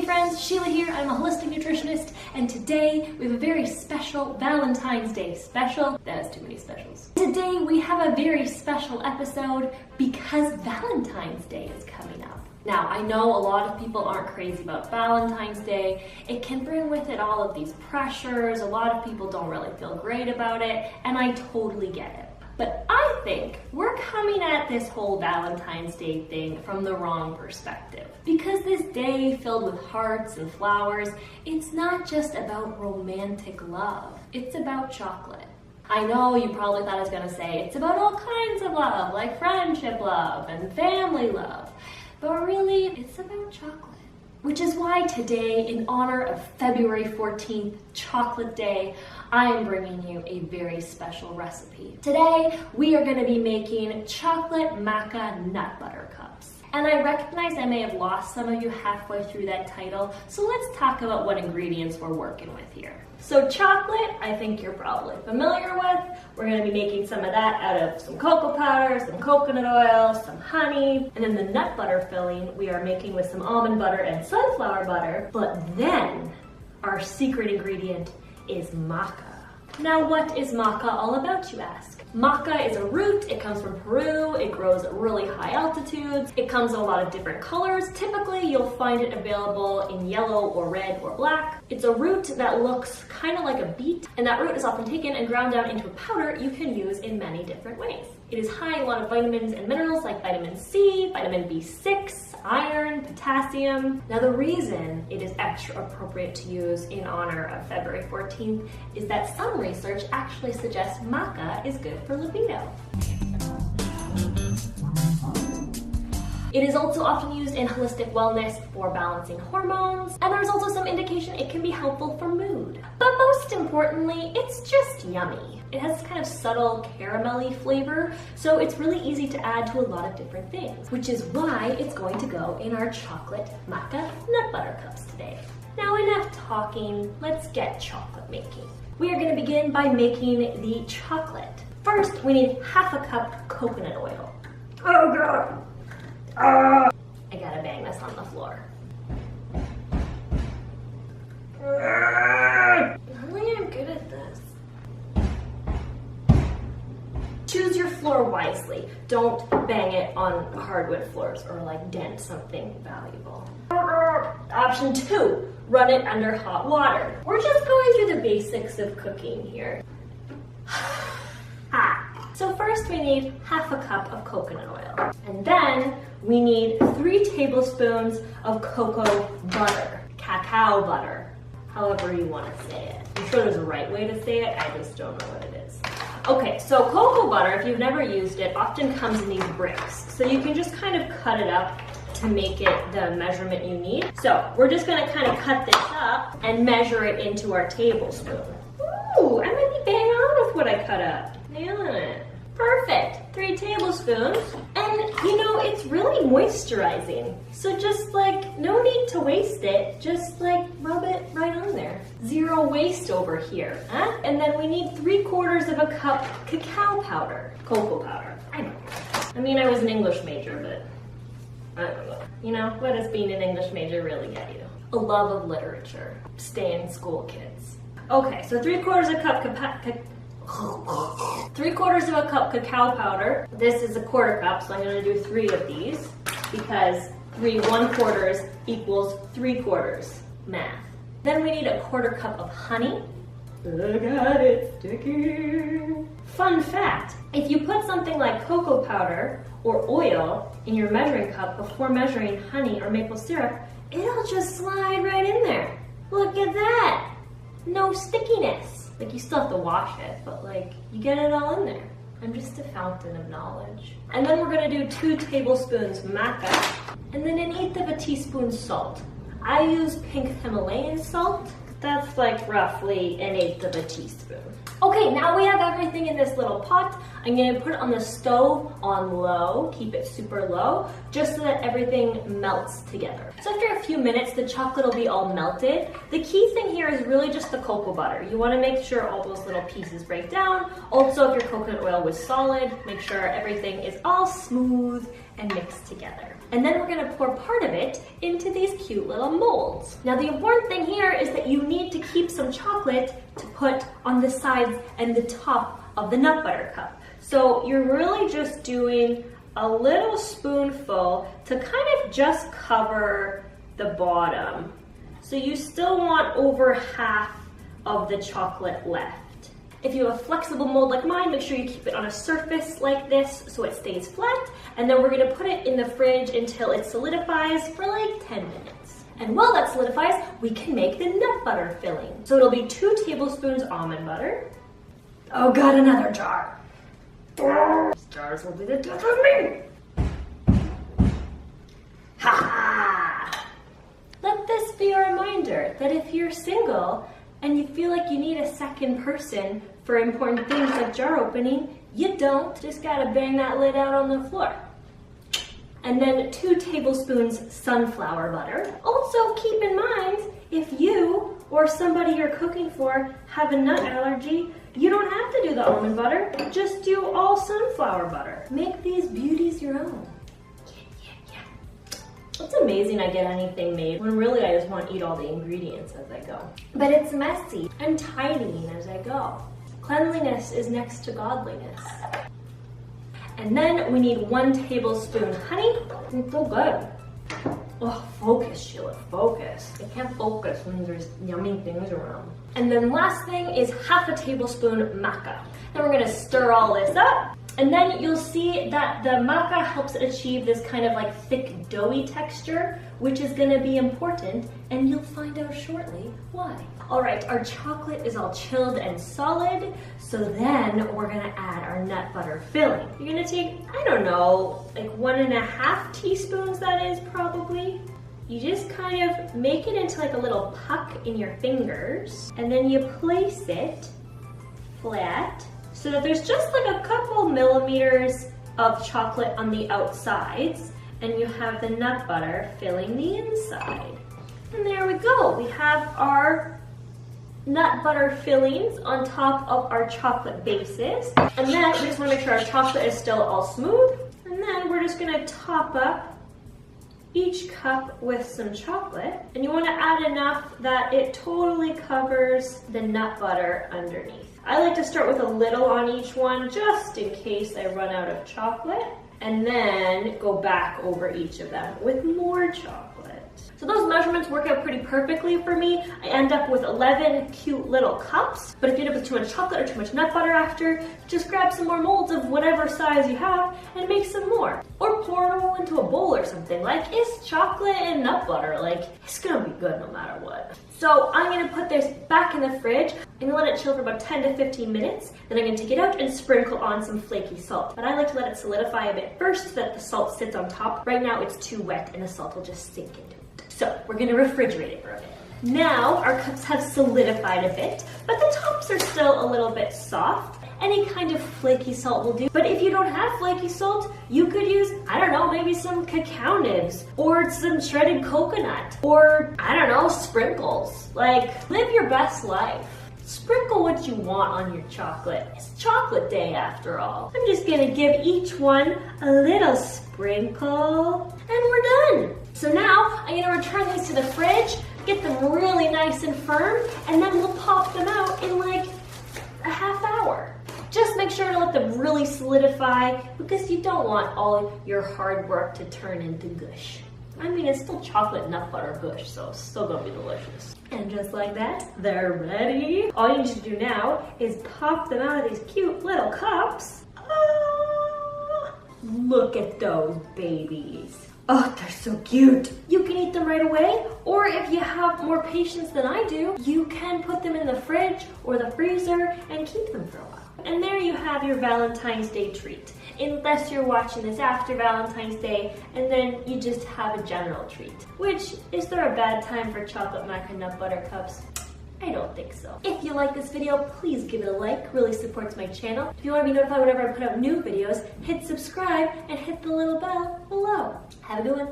Hey friends, Sheila here. I'm a holistic nutritionist, and today we have a very special Valentine's Day special. That is too many specials. Today we have a very special episode because Valentine's Day is coming up. Now, I know a lot of people aren't crazy about Valentine's Day. It can bring with it all of these pressures. A lot of people don't really feel great about it, and I totally get it. But I think we're coming at this whole Valentine's Day thing from the wrong perspective. Because this day filled with hearts and flowers, it's not just about romantic love. It's about chocolate. I know you probably thought I was gonna say it's about all kinds of love, like friendship love and family love. But really, it's about chocolate. Which is why today, in honor of February 14th, Chocolate Day, I am bringing you a very special recipe. Today, we are going to be making chocolate maca nut butter cups. And I recognize I may have lost some of you halfway through that title, so let's talk about what ingredients we're working with here. So chocolate, I think you're probably familiar with. We're going to be making some of that out of some cocoa powder, some coconut oil, some honey, and then the nut butter filling we are making with some almond butter and sunflower butter. But then our secret ingredient is maca. Now, what is maca all about, you ask? Maca is a root. It comes from Peru. It grows at really high altitudes. It comes in a lot of different colors. Typically, you'll find it available in yellow or red or black. It's a root that looks kind of like a beet, and that root is often taken and ground down into a powder you can use in many different ways. It is high in a lot of vitamins and minerals like vitamin C, vitamin B6, iron, potassium. Now, the reason it is extra appropriate to use in honor of February 14th is that some research actually suggests maca is good for libido. It is also often used in holistic wellness for balancing hormones, and there's also some indication it can be helpful for mood. But most importantly, it's just yummy. It has this kind of subtle caramelly flavor, so it's really easy to add to a lot of different things, which is why it's going to go in our chocolate maca nut butter cups today. Now, enough talking, let's get chocolate making. We are going to begin by making the chocolate. First, we need half a cup coconut oil. Oh God! I gotta bang this on the floor. Really, I'm good at this. Choose your floor wisely. Don't bang it on hardwood floors or like dent something valuable. Option 2, run it under hot water. We're just going through the basics of cooking here. So first we need half a cup of coconut oil. And then we need 3 tablespoons of cocoa butter, cacao butter, however you want to say it. I'm sure there's a right way to say it, I just don't know what it is. Okay, so cocoa butter, if you've never used it, often comes in these bricks. So you can just kind of cut it up to make it the measurement you need. So we're just gonna kind of cut this up and measure it into our tablespoon. Ooh, I might be bang on with what I cut up. Nailing it. Perfect, 3 tablespoons. And you know, it's really moisturizing. So just like, no need to waste it. Just like rub it right on there. Zero waste over here, huh? And then we need 3/4 of a cup cacao powder. Cocoa powder, I don't know. I mean, I was an English major, but I don't know. You know, what does being an English major really get you? A love of literature. Stay in school, kids. Okay, so 3/4 of a cup 3/4 of a cup cacao powder. This is a 1/4 cup, so I'm going to do 3 of these because 3 1/4 equals 3/4 math. Then we need a 1/4 cup of honey. I got it sticky. Fun fact, if you put something like cocoa powder or oil in your measuring cup before measuring honey or maple syrup, it'll just slide right in there. Look at that. No stickiness. Like, you still have to wash it, but like, you get it all in there. I'm just a fountain of knowledge. And then we're gonna do 2 tablespoons maca, and then 1/8 of a teaspoon salt. I use pink Himalayan salt. That's like roughly 1/8 of a teaspoon. Okay, now we have everything in this little pot. I'm gonna put it on the stove on low, keep it super low, just so that everything melts together. So after a few minutes, the chocolate will be all melted. The key thing here is really just the cocoa butter. You wanna make sure all those little pieces break down. Also, if your coconut oil was solid, make sure everything is all smooth and mixed together. And then we're gonna pour part of it into these cute little molds. Now the important thing here is that you need to keep some chocolate to put on the sides and the top of the nut butter cup. So you're really just doing a little spoonful to kind of just cover the bottom. So you still want over half of the chocolate left. If you have a flexible mold like mine, make sure you keep it on a surface like this so it stays flat. And then we're gonna put it in the fridge until it solidifies for like 10 minutes. And while that solidifies, we can make the nut butter filling. So it'll be 2 tablespoons almond butter. Oh God, another jar. Jars will be the death of me. Ha ha! Let this be a reminder that if you're single and you feel like you need a second person for important things like jar opening, you don't. Just gotta bang that lid out on the floor. And then 2 tablespoons sunflower butter. Also keep in mind, if you or somebody you're cooking for have a nut allergy, you don't have to do the almond butter, just do all sunflower butter. Make these beauties your own. Yeah. It's amazing I get anything made when really I just want to eat all the ingredients as I go. But it's messy and tidying as I go. Cleanliness is next to godliness. And then we need 1 tablespoon honey. It's so good. Oh, focus, Sheila, focus. I can't focus when there's yummy things around. And then last thing is half a tablespoon maca. Then we're gonna stir all this up. And then you'll see that the maca helps it achieve this kind of like thick doughy texture, which is gonna be important, and you'll find out shortly why. All right, our chocolate is all chilled and solid, so then we're gonna add our nut butter filling. You're gonna take, I don't know, like 1.5 teaspoons that is probably. You just kind of make it into like a little puck in your fingers, and then you place it flat so that there's just like a couple millimeters of chocolate on the outsides, and you have the nut butter filling the inside. And there we go. We have our nut butter fillings on top of our chocolate bases. And then we just want to make sure our chocolate is still all smooth. And then we're just going to top up each cup with some chocolate, and you want to add enough that it totally covers the nut butter underneath. I like to start with a little on each one just in case I run out of chocolate, and then go back over each of them with more chocolate. So those measurements work out pretty perfectly for me. I end up with 11 cute little cups, but if you end up with too much chocolate or too much nut butter after, just grab some more molds of whatever size you have and make some more. Or pour it all into a bowl or something. Like, it's chocolate and nut butter. Like, it's gonna be good no matter what. So I'm gonna put this back in the fridge. I'm gonna let it chill for about 10 to 15 minutes. Then I'm gonna take it out and sprinkle on some flaky salt. But I like to let it solidify a bit first so that the salt sits on top. Right now it's too wet and the salt will just sink into it. So we're gonna refrigerate it for a bit. Now our cups have solidified a bit, but the tops are still a little bit soft. Any kind of flaky salt will do. But if you don't have flaky salt, you could use, I don't know, maybe some cacao nibs or some shredded coconut or, I don't know, sprinkles. Like, live your best life. Sprinkle what you want on your chocolate. It's chocolate day after all. I'm just gonna give each one a little sprinkle and we're done. So now I'm gonna return these to the fridge, get them really nice and firm, and then we'll pop them out in like a half hour. Just make sure to let them really solidify because you don't want all your hard work to turn into gush. I mean, it's still chocolate nut butter gush, so it's still gonna be delicious. And just like that, they're ready. All you need to do now is pop them out of these cute little cups. Oh, look at those babies. Oh, they're so cute. You can eat them right away, or if you have more patience than I do, you can put them in the fridge or the freezer and keep them for a while. And there you have your Valentine's Day treat. Unless you're watching this after Valentine's Day, and then you just have a general treat. Which, is there a bad time for chocolate maca nut butter cups? I don't think so. If you like this video, please give it a like. Really supports my channel. If you want to be notified whenever I put out new videos, hit subscribe and hit the little bell below. Have a good one.